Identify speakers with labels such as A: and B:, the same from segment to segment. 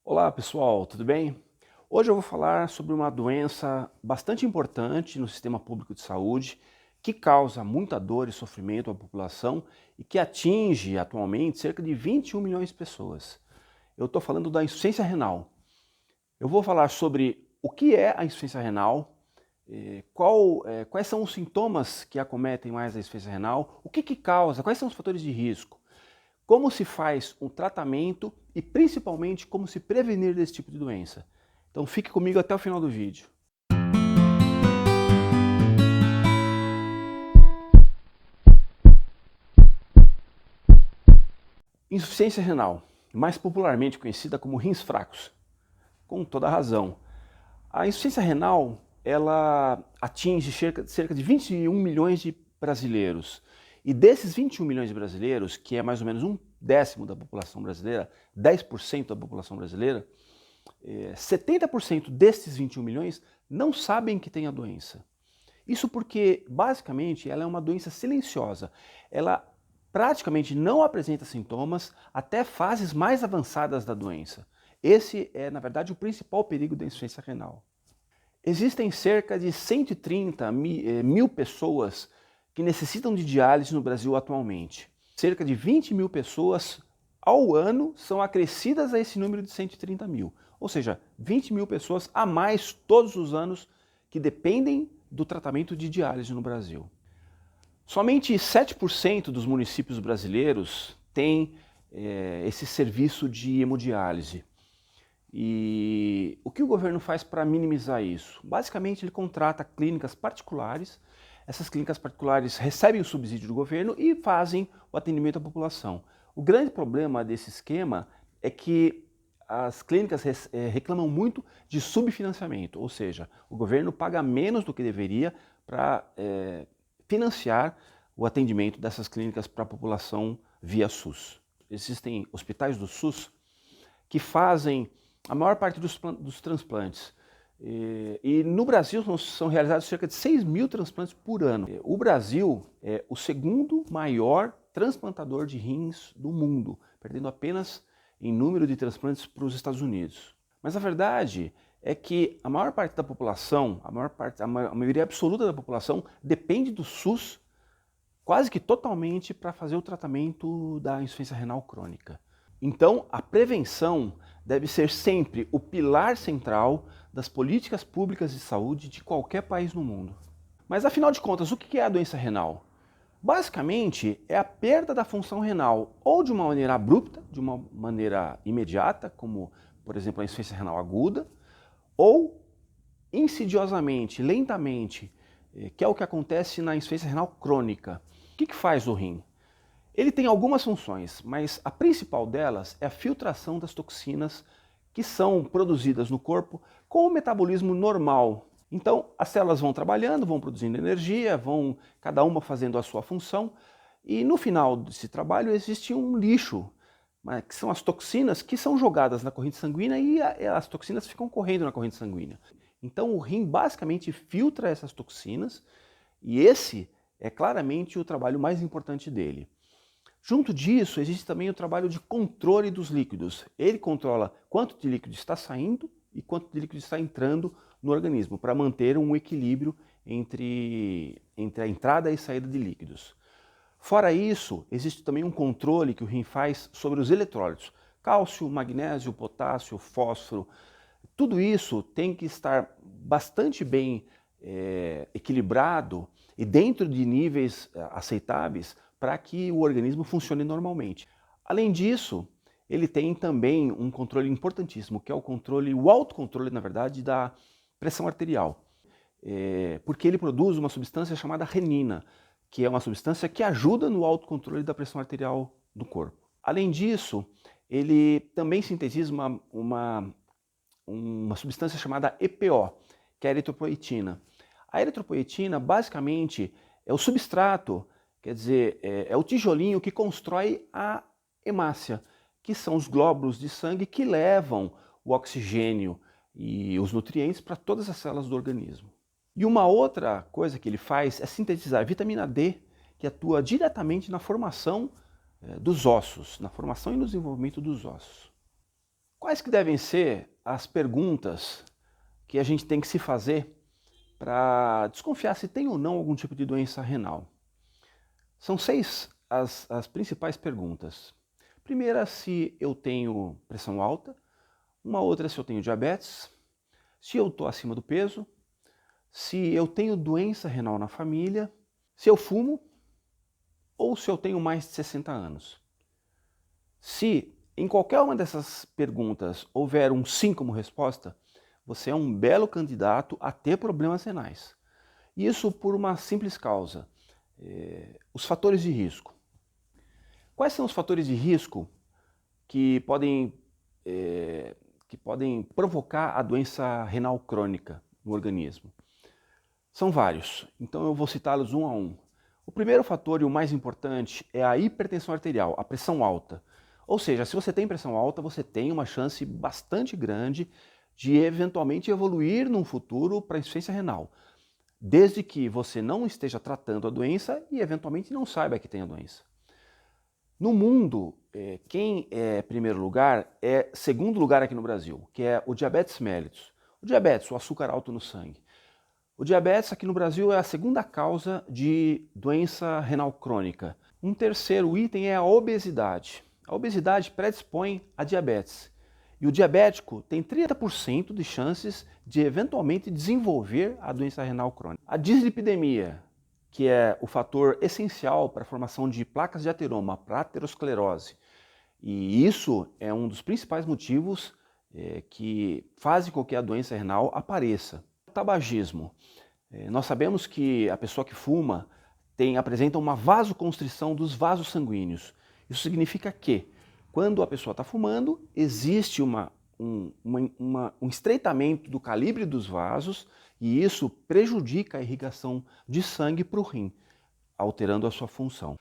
A: Olá pessoal, tudo bem? Hoje eu vou falar sobre uma doença bastante importante no sistema público de saúde, que causa muita dor e sofrimento à população e que atinge atualmente cerca de 21 milhões de pessoas. Eu estou falando da insuficiência renal. Eu vou falar sobre o que é a insuficiência renal, quais são os sintomas que acometem mais a insuficiência renal, o que causa, quais são os fatores de risco, como se faz um tratamento e principalmente como se prevenir desse tipo de doença. Então fique comigo até o final do vídeo. Insuficiência renal, mais popularmente conhecida como rins fracos, com toda a razão. A insuficiência renal, ela atinge cerca de 21 milhões de brasileiros. E desses 21 milhões de brasileiros, que é mais ou menos um décimo da população brasileira, 10% da população brasileira, 70% destes 21 milhões não sabem que tem a doença. Isso porque, basicamente, ela é uma doença silenciosa. Ela praticamente não apresenta sintomas até fases mais avançadas da doença. Esse é, na verdade, o principal perigo da insuficiência renal. Existem cerca de 130 mil pessoas que necessitam de diálise no Brasil atualmente. Cerca de 20 mil pessoas ao ano são acrescidas a esse número de 130 mil. Ou seja, 20 mil pessoas a mais todos os anos que dependem do tratamento de diálise no Brasil. Somente 7% dos municípios brasileiros têm esse serviço de hemodiálise. E o que o governo faz para minimizar isso? Basicamente, ele contrata clínicas particulares. Essas clínicas particulares recebem o subsídio do governo e fazem o atendimento à população. O grande problema desse esquema é que as clínicas reclamam muito de subfinanciamento, ou seja, o governo paga menos do que deveria para financiar o atendimento dessas clínicas para a população via SUS. Existem hospitais do SUS que fazem a maior parte dos transplantes. E no Brasil são realizados cerca de 6 mil transplantes por ano. O Brasil é o segundo maior transplantador de rins do mundo, perdendo apenas em número de transplantes para os Estados Unidos. Mas a verdade é que a maior parte da população, a maioria absoluta da população, depende do SUS quase que totalmente para fazer o tratamento da insuficiência renal crônica. Então, a prevenção deve ser sempre o pilar central das políticas públicas de saúde de qualquer país no mundo. Mas afinal de contas, o que é a doença renal? Basicamente, é a perda da função renal, ou de uma maneira abrupta, de uma maneira imediata, como, por exemplo, a insuficiência renal aguda, ou insidiosamente, lentamente, que é o que acontece na insuficiência renal crônica. O que faz o rim? Ele tem algumas funções, mas a principal delas é a filtração das toxinas que são produzidas no corpo com o metabolismo normal. Então, as células vão trabalhando, vão produzindo energia, vão cada uma fazendo a sua função, e no final desse trabalho existe um lixo, que são as toxinas que são jogadas na corrente sanguínea e as toxinas ficam correndo na corrente sanguínea. Então, o rim basicamente filtra essas toxinas e esse é claramente o trabalho mais importante dele. Junto disso, existe também o trabalho de controle dos líquidos. Ele controla quanto de líquido está saindo e quanto de líquido está entrando no organismo, para manter um equilíbrio entre a entrada e saída de líquidos. Fora isso, existe também um controle que o rim faz sobre os eletrólitos. Cálcio, magnésio, potássio, fósforo. Tudo isso tem que estar bastante bem equilibrado e dentro de níveis aceitáveis para que o organismo funcione normalmente. Além disso, ele tem também um controle importantíssimo, que é o autocontrole, na verdade, da pressão arterial. Porque ele produz uma substância chamada renina, que é uma substância que ajuda no autocontrole da pressão arterial do corpo. Além disso, ele também sintetiza uma substância chamada EPO, que é a eritropoetina. A eritropoetina, basicamente, é o substrato, quer dizer, é o tijolinho que constrói a hemácia, que são os glóbulos de sangue que levam o oxigênio e os nutrientes para todas as células do organismo. E uma outra coisa que ele faz é sintetizar a vitamina D, que atua diretamente na formação dos ossos, na formação e no desenvolvimento dos ossos. Quais que devem ser as perguntas que a gente tem que se fazer para desconfiar se tem ou não algum tipo de doença renal? São 6 as principais perguntas. Primeira, se eu tenho pressão alta. Uma outra, se eu tenho diabetes. Se eu estou acima do peso. Se eu tenho doença renal na família. Se eu fumo. Ou se eu tenho mais de 60 anos. Se em qualquer uma dessas perguntas houver um sim como resposta, você é um belo candidato a ter problemas renais. Isso por uma simples causa: os fatores de risco. Quais são os fatores de risco que podem provocar a doença renal crônica no organismo? São vários, então eu vou citá-los um a um. O primeiro fator e o mais importante é a hipertensão arterial, a pressão alta. Ou seja, se você tem pressão alta, você tem uma chance bastante grande de eventualmente evoluir num futuro para insuficiência renal, desde que você não esteja tratando a doença e eventualmente não saiba que tem a doença. No mundo, quem é primeiro lugar é segundo lugar aqui no Brasil, que é o diabetes mellitus. O diabetes, o açúcar alto no sangue. O diabetes aqui no Brasil é a segunda causa de doença renal crônica. Um terceiro item é a obesidade. A obesidade predispõe a diabetes. E o diabético tem 30% de chances de eventualmente desenvolver a doença renal crônica. A dislipidemia, que é o fator essencial para a formação de placas de ateroma, para a aterosclerose. E isso é um dos principais motivos que fazem com que a doença renal apareça. O tabagismo. Nós sabemos que a pessoa que fuma apresenta uma vasoconstrição dos vasos sanguíneos. Isso significa que, quando a pessoa está fumando, existe um estreitamento do calibre dos vasos e isso prejudica a irrigação de sangue para o rim, alterando a sua função.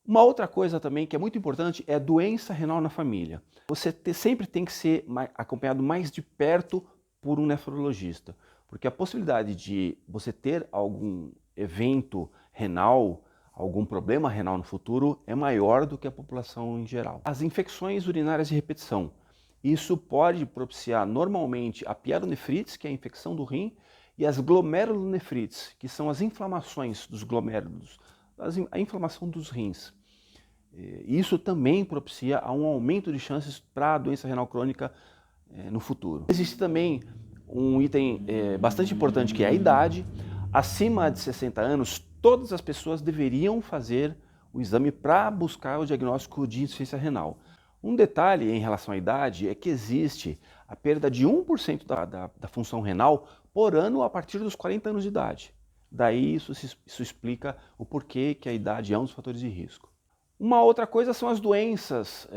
A: Uma outra coisa também que é muito importante é doença renal na família. Você sempre tem que ser acompanhado mais de perto por um nefrologista, porque a possibilidade de você ter algum evento renal, algum problema renal no futuro é maior do que a população em geral. As infecções urinárias de repetição. Isso pode propiciar normalmente a pielonefrites, que é a infecção do rim, e as glomerulonefrites, que são as inflamações dos glomérulos, a inflamação dos rins. Isso também propicia um aumento de chances para a doença renal crônica no futuro. Existe também um item bastante importante que é a idade. Acima de 60 anos, todas as pessoas deveriam fazer o exame para buscar o diagnóstico de insuficiência renal. Um detalhe em relação à idade é que existe a perda de 1% da função renal por ano a partir dos 40 anos de idade. Daí isso explica o porquê que a idade é um dos fatores de risco. Uma outra coisa são as doenças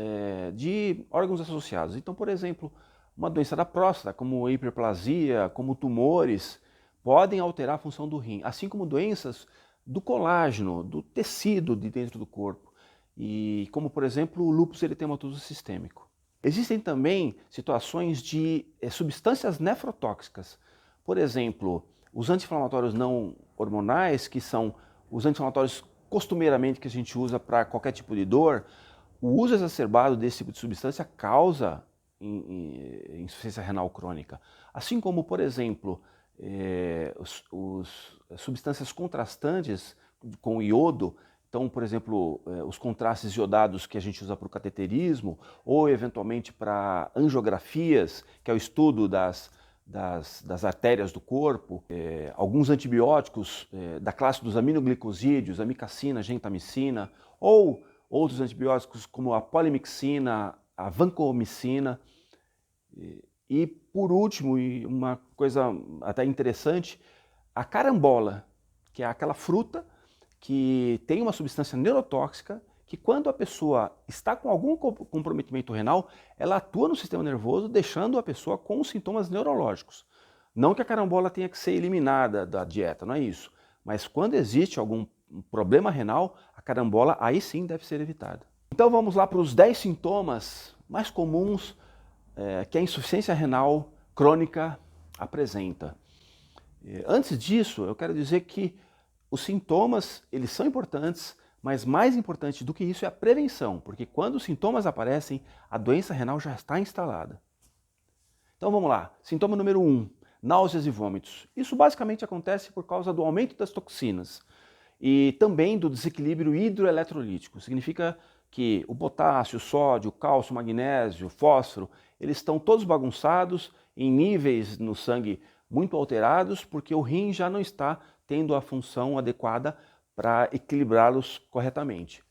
A: de órgãos associados. Então, por exemplo, uma doença da próstata, como hiperplasia, como tumores, podem alterar a função do rim, assim como doenças do colágeno, do tecido de dentro do corpo, e como, por exemplo, o lúpus eritematoso sistêmico. Existem também situações de substâncias nefrotóxicas. Por exemplo, os anti-inflamatórios não hormonais, que são os anti-inflamatórios costumeiramente que a gente usa para qualquer tipo de dor, o uso exacerbado desse tipo de substância causa insuficiência renal crônica. Assim como, por exemplo, substâncias contrastantes com iodo, então, por exemplo, os contrastes iodados que a gente usa para o cateterismo, ou eventualmente para angiografias, que é o estudo das artérias do corpo, alguns antibióticos da classe dos aminoglicosídeos, amicacina, gentamicina, ou outros antibióticos como a polimixina, a vancomicina. E por último, e uma coisa até interessante, a carambola, que é aquela fruta que tem uma substância neurotóxica que quando a pessoa está com algum comprometimento renal, ela atua no sistema nervoso, deixando a pessoa com sintomas neurológicos. Não que a carambola tenha que ser eliminada da dieta, não é isso. Mas quando existe algum problema renal, a carambola aí sim deve ser evitada. Então vamos lá para os 10 sintomas mais comuns que a insuficiência renal crônica apresenta. Antes disso, eu quero dizer que os sintomas, eles são importantes, Mas mais importante do que isso é a prevenção, porque quando os sintomas aparecem, a doença renal já está instalada. Então vamos lá, sintoma número 1, náuseas e vômitos. Isso basicamente acontece por causa do aumento das toxinas e também do desequilíbrio hidroeletrolítico. Significa que o potássio, o sódio, o cálcio, o magnésio, o fósforo, eles estão todos bagunçados em níveis no sangue muito alterados, porque o rim já não está tendo a função adequada para equilibrá-los corretamente.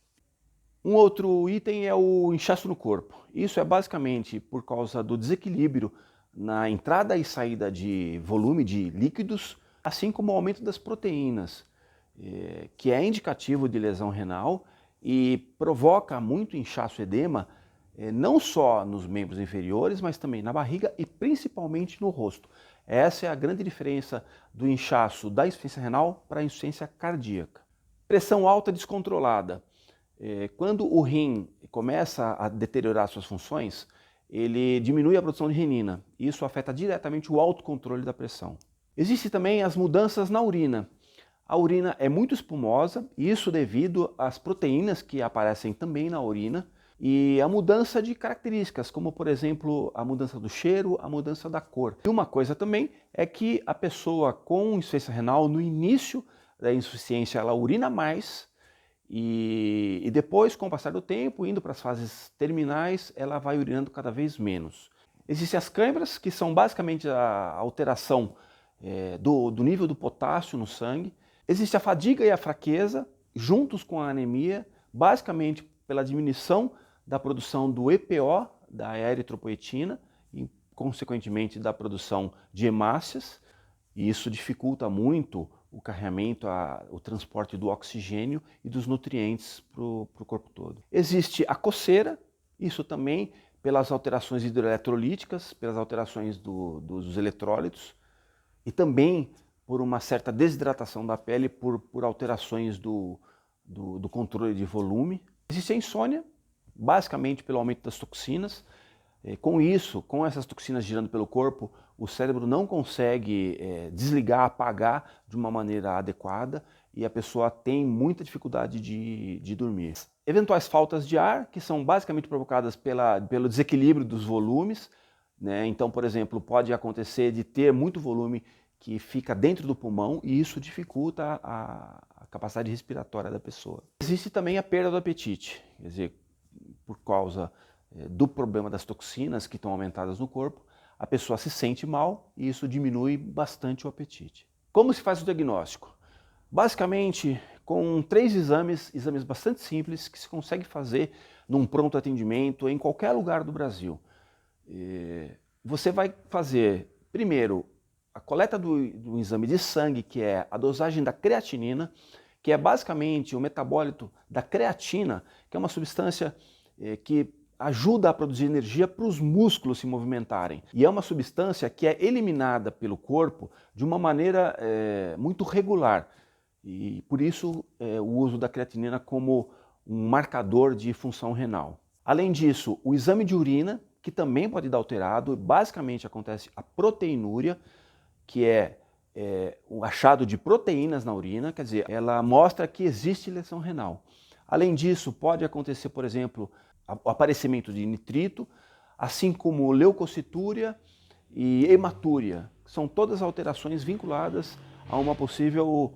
A: Um outro item é o inchaço no corpo. Isso é basicamente por causa do desequilíbrio na entrada e saída de volume de líquidos, assim como o aumento das proteínas, que é indicativo de lesão renal e provoca muito inchaço e edema, não só nos membros inferiores, mas também na barriga e principalmente no rosto. Essa é a grande diferença do inchaço da insuficiência renal para a insuficiência cardíaca. Pressão alta descontrolada. Quando o rim começa a deteriorar suas funções, ele diminui a produção de renina. Isso afeta diretamente o autocontrole da pressão. Existem também as mudanças na urina. A urina é muito espumosa, isso devido às proteínas que aparecem também na urina, e a mudança de características, como por exemplo a mudança do cheiro, a mudança da cor. E uma coisa também é que a pessoa com insuficiência renal, no início da insuficiência, ela urina mais, e depois, com o passar do tempo, indo para as fases terminais, ela vai urinando cada vez menos. Existem as câimbras, que são basicamente a alteração do nível do potássio no sangue. Existe a fadiga e a fraqueza, juntos com a anemia, basicamente pela diminuição da produção do EPO, da eritropoetina, e consequentemente da produção de hemácias, e isso dificulta muito o carregamento, o transporte do oxigênio e dos nutrientes para o corpo todo. Existe a coceira, isso também pelas alterações hidroeletrolíticas, pelas alterações dos eletrólitos, e também por uma certa desidratação da pele, por alterações do controle de volume. Existe a insônia, basicamente pelo aumento das toxinas. Com isso, com essas toxinas girando pelo corpo, o cérebro não consegue desligar, apagar de uma maneira adequada e a pessoa tem muita dificuldade de dormir. Eventuais faltas de ar, que são basicamente provocadas pelo desequilíbrio dos volumes, né? Então, por exemplo, pode acontecer de ter muito volume que fica dentro do pulmão e isso dificulta a capacidade respiratória da pessoa. Existe também a perda do apetite, quer dizer, por causa do problema das toxinas que estão aumentadas no corpo, a pessoa se sente mal e isso diminui bastante o apetite. Como se faz o diagnóstico? Basicamente, com 3 exames bastante simples que se consegue fazer num pronto atendimento em qualquer lugar do Brasil. Você vai fazer, primeiro, a coleta do exame de sangue, que é a dosagem da creatinina, que é basicamente o metabólito da creatina, que é uma substância que ajuda a produzir energia para os músculos se movimentarem. E é uma substância que é eliminada pelo corpo de uma maneira muito regular. E por isso o uso da creatinina como um marcador de função renal. Além disso, o exame de urina, que também pode dar alterado, basicamente acontece a proteinúria, que é o achado de proteínas na urina, quer dizer, ela mostra que existe lesão renal. Além disso, pode acontecer, por exemplo, o aparecimento de nitrito, assim como leucocitúria e hematúria. São todas alterações vinculadas a uma possível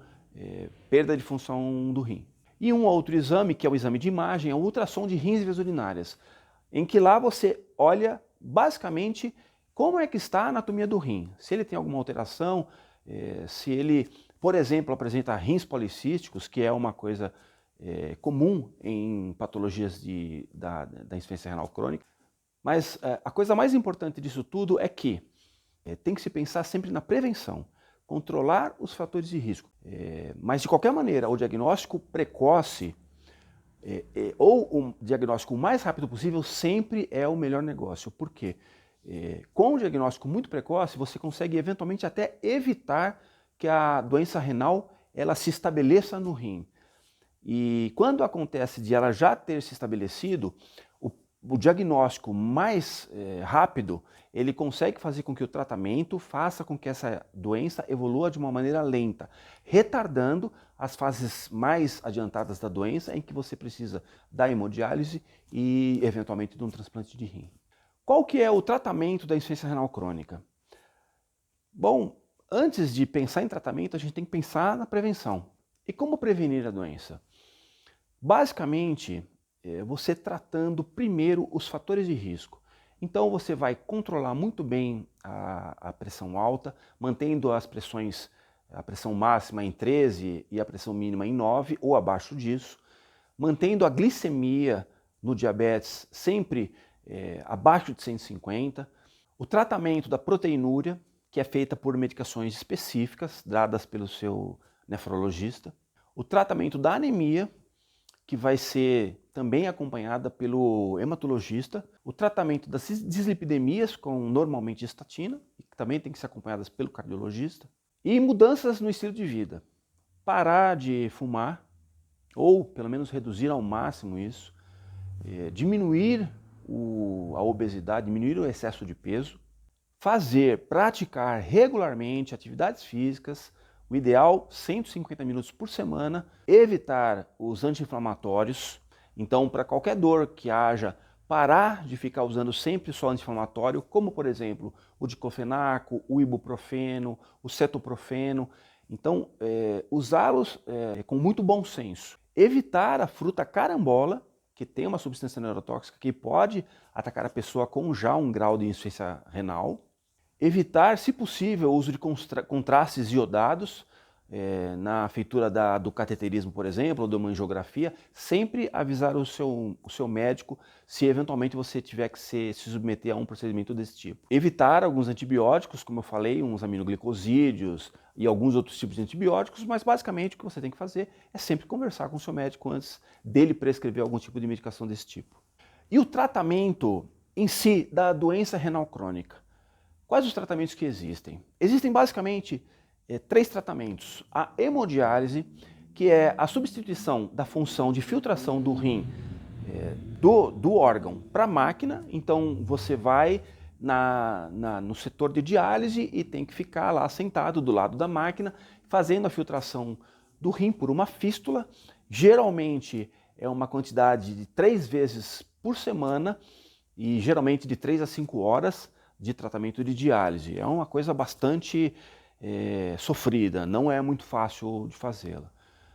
A: perda de função do rim. E um outro exame, que é o exame de imagem, é o ultrassom de rins e vias urinárias, em que lá você olha basicamente como é que está a anatomia do rim. Se ele tem alguma alteração, se ele, por exemplo, apresenta rins policísticos, que é uma coisa comum em patologias da insuficiência renal crônica. Mas a coisa mais importante disso tudo é que tem que se pensar sempre na prevenção, controlar os fatores de risco. Mas de qualquer maneira, o diagnóstico precoce ou o diagnóstico o mais rápido possível sempre é o melhor negócio. Por quê? Com o diagnóstico muito precoce, você consegue eventualmente até evitar que a doença renal ela se estabeleça no rim. E quando acontece de ela já ter se estabelecido, o diagnóstico mais rápido, ele consegue fazer com que o tratamento faça com que essa doença evolua de uma maneira lenta, retardando as fases mais adiantadas da doença em que você precisa da hemodiálise e eventualmente de um transplante de rim. Qual que é o tratamento da insuficiência renal crônica? Bom, antes de pensar em tratamento, a gente tem que pensar na prevenção. E como prevenir a doença? Basicamente, você tratando primeiro os fatores de risco. Então você vai controlar muito bem a pressão alta, mantendo a pressão máxima em 13 e a pressão mínima em 9 ou abaixo disso, mantendo a glicemia no diabetes sempre abaixo de 150, o tratamento da proteinúria, que é feita por medicações específicas dadas pelo seu nefrologista, o tratamento da anemia, que vai ser também acompanhada pelo hematologista, o tratamento das dislipidemias com normalmente estatina, que também tem que ser acompanhadas pelo cardiologista, e mudanças no estilo de vida. Parar de fumar, ou pelo menos reduzir ao máximo isso, diminuir a obesidade, diminuir o excesso de peso, praticar regularmente atividades físicas, o ideal 150 minutos por semana, evitar os anti-inflamatórios. Então, para qualquer dor que haja, parar de ficar usando sempre só anti-inflamatório, como por exemplo o diclofenaco, o ibuprofeno, o cetoprofeno. Então, usá-los com muito bom senso. Evitar a fruta carambola, que tem uma substância neurotóxica que pode atacar a pessoa com já um grau de insuficiência renal. Evitar, se possível, o uso de contrastes iodados na feitura do cateterismo, por exemplo, ou de uma angiografia. Sempre avisar o seu médico se eventualmente você tiver que se submeter a um procedimento desse tipo. Evitar alguns antibióticos, como eu falei, uns aminoglicosídeos e alguns outros tipos de antibióticos, mas basicamente o que você tem que fazer é sempre conversar com o seu médico antes dele prescrever algum tipo de medicação desse tipo. E o tratamento em si da doença renal crônica? Quais os tratamentos que existem? Existem basicamente 3 tratamentos. A hemodiálise, que é a substituição da função de filtração do rim do órgão para a máquina. Então você vai no setor de diálise e tem que ficar lá sentado do lado da máquina, fazendo a filtração do rim por uma fístula. Geralmente é uma quantidade de 3 vezes por semana e geralmente de 3 a 5 horas de tratamento de diálise. É uma coisa bastante sofrida, não é muito fácil de fazê-la.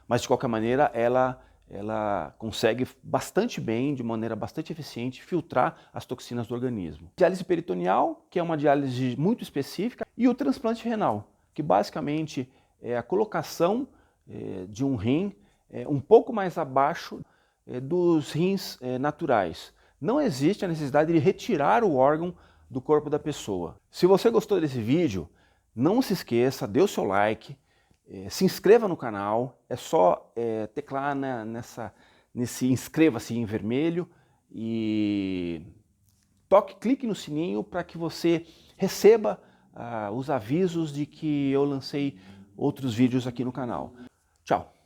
A: Mas de qualquer maneira ela consegue bastante bem, de maneira bastante eficiente, filtrar as toxinas do organismo. Diálise peritoneal, que é uma diálise muito específica, e o transplante renal, que basicamente é a colocação de um rim um pouco mais abaixo dos rins naturais. Não existe a necessidade de retirar o órgão do corpo da pessoa. Se você gostou desse vídeo, não se esqueça, dê o seu like, se inscreva no canal, é só teclar nesse inscreva-se em vermelho e clique no sininho para que você receba os avisos de que eu lancei outros vídeos aqui no canal. Tchau!